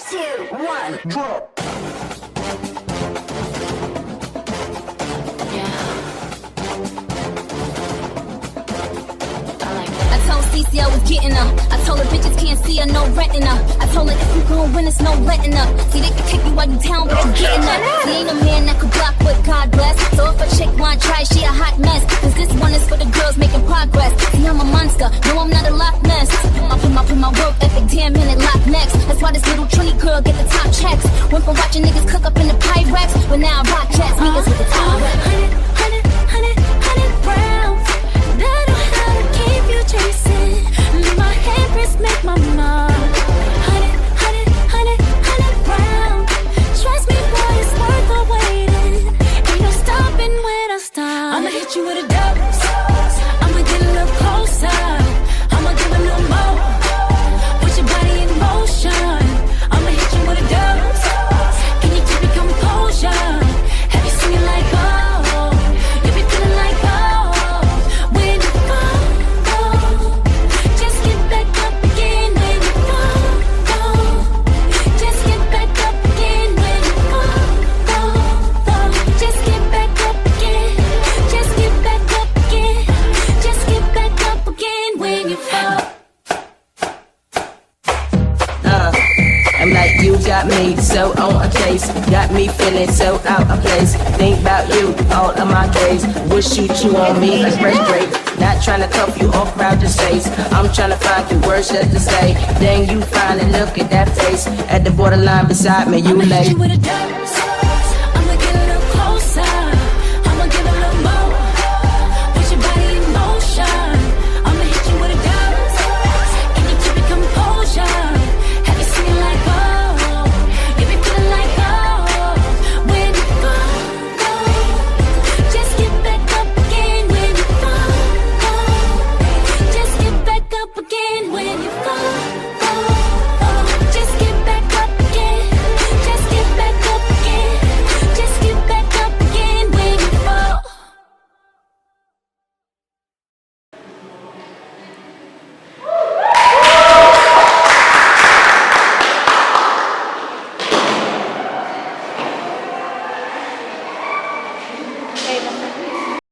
2, 1, drop. I was getting her. I told her bitches can't see her, no renting her. I told her if you gon' win, it's no letting up. See, they can kick you while you down, but you getting up. See, ain't a man that could block what God bless. So if a chick want try, she a hot mess. Cause this one is for the girls making progress. See, I'm a monster, no, I'm not a Loch Ness. I put my work ethic, damn minute lock next. That's why this little Trini girl get the top checks. Went from watching niggas cook up in the Pyrex, but now I rock jets, niggas with the top reps. 100 rounds. That know how to keep you chasing. Leave my handprints make my mark. 100 rounds. Trust me, boy, it's worth the waiting. Ain't no stopping when I start. I'ma hit you with a dose. I'ma get a little closer. I'ma give a little more. Put your body in motion. I'ma hit you with a dose. Can you keep your composure? Have you seen it like oh? You be feeling like oh. When you fall, just get back up again. When you fall, just get back up again. When you fall, just get back up again. Just get back up again. Just get back up again when you fall. I'm like you got me so on a case, got me feeling so out of place. Think about you all of my days. Would shoot you on me like fresh grape. Not trying to cuff you off around your face. I'm trying to find you words just to say. Then you finally look at that face at the borderline beside me. You lay. With a dose.